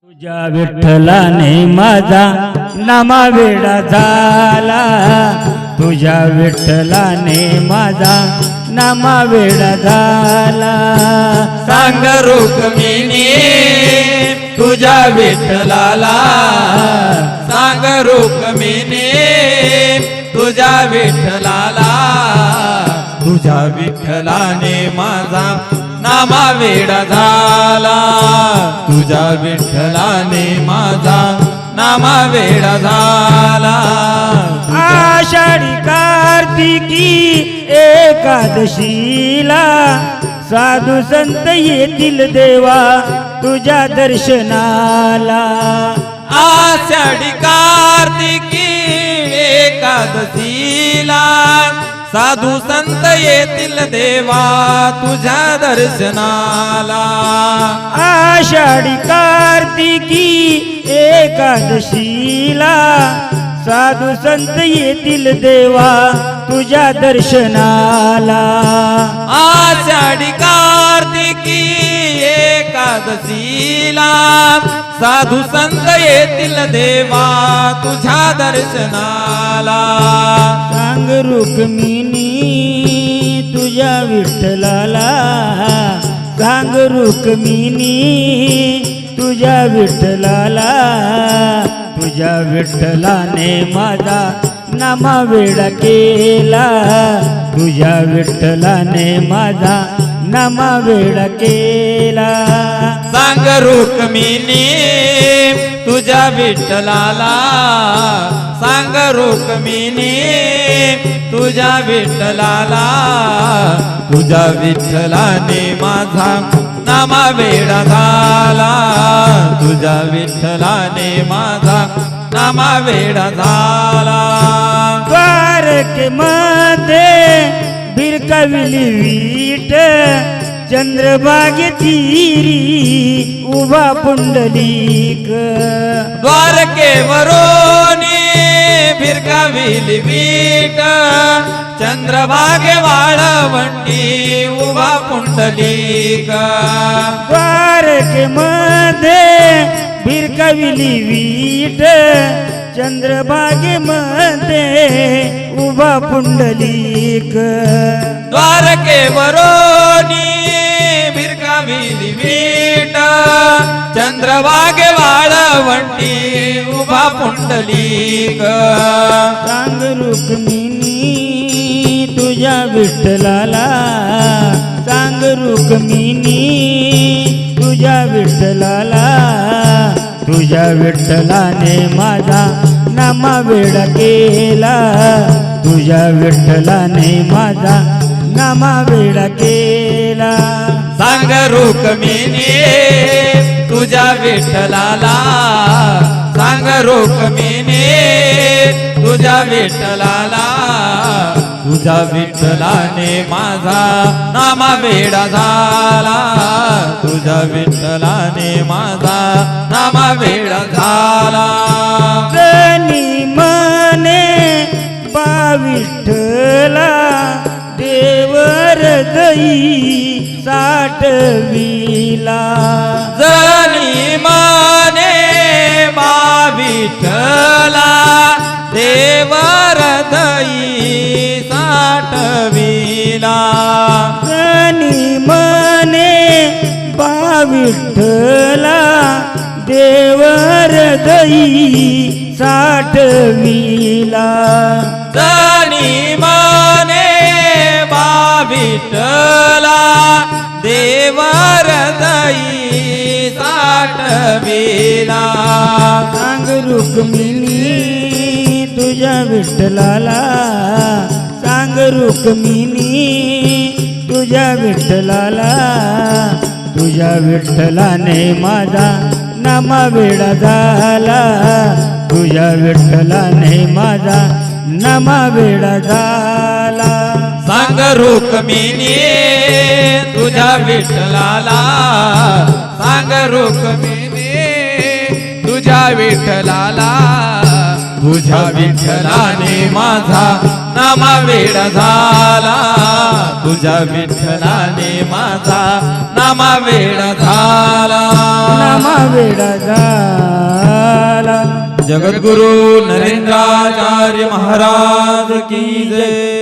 तुझ्या विठ्ठलाने माझा नामा वेडा झाला, तुझ्या विठ्ठलाने माझा नामा वेडा झाला। सांग रुक्मिणी तुझ्या विठ्ठलाला, सांग रुक्मिणी तुझ्या विठ्ठलाला, तुझ्या विठ्ठलाने माझा नामा वेडा झाला, तुझ्या विठ्ठलाने माझा नामा वेडा झाला। आषाढी कार्तिकी एकादशीला साधू संत येतील देवा तुझ्या दर्शनाला। आषाढी कार्तिकी एकादशीला साधू संत येतील देवा तुझ्या दर्शनाला। आषाढी कार्तिकी एकादशीला साधू संत येतील देवा तुझ्या दर्शनाला। आषाढी कार्तिकी एकादशीला साधू संत येतील देवा तुझ्या दर्शनाला। सांग रुक्मिणी तुझ्या विठ्ठलाला, सांग रुक्मिणी तुझ्या विठ्ठलाला, तुझ्या विठ्ठलाने माझा नामा वेडा केला, तुझ्या विठ्ठलाने माझा नामा वेडा केला। सांग रुक्मिणी तुझ्या विठ्ठलाला, सांग रुक्मिणी तुझ्या विठ्ठलाला, तुझ्या विठ्ठलाने माझा नामा वेडा झाला, तुझ्या विठ्ठलाने माझा नामा वेडा झाला। द्वारके मध्ये बिरकाविली वीट, चंद्रभागे तीरी उभा पुंडलिक। द्वारकेवरोनी भिरकाविली वीट, चंद्रभागे वाळवंटी उभा पुंडलिक। द्वारके मध्ये बिरकाविली वीट, चंद्रभागे मध्ये उभा पुंडलिक। द्वारकेवरोनी भिरकाविली वीट, चंद्रभागे वाळवंटी उभा पुंडलिक। सांग रुक्मिणी तुझ्या विठ्ठलाला, सांग रुक्मिणी तुझ्या विठ्ठलाला, तुझ्या विठ्ठलाने माझा नामा वेडा केला, तुझ्या विठ्ठलाने माझा नामा वेडा केला। सांग रुक्मिणी तुझ्या विठ्ठलाला, सांग रुक्मिणी तुझ्या विठ्ठलाला, तुझ्या विठ्ठलाने माझा नामा वेडा झाला, तुझ्या विठ्ठलाने माझा नामा वेडा झाला। जनी मने बा विठ्ठला देवर दई साठविला। जनी माने बा विठ्ठला देवर दई साठविला। जनी मने बा विठ्ठला देवर दई साठविला। जनी माने बा विठ्ठला देवर दई साठविला। सांग रुक्मिणी तुझ्या विठ्ठलाला, सांग रुक्मिणी तुझ्या विठ्ठलाला, तुझ्या विठ्ठलाने माझा नामा वेडा झाला, तुझ्या विठ्ठलाने माझा नामा वेडा झाला। सांग रुक्मिणी तुझ्या विठ्ठलाला, सांग रुक्मिणी तुझ्या विठ्ठलाला, तुझ्या विठ्ठलाने माझा नामा वेडा झाला, तुझ्या विठ्ठलाने माझा नामावेडा झाला नामावेडा झाला जगद्गुरु नरेंद्राचार्य महाराज की जय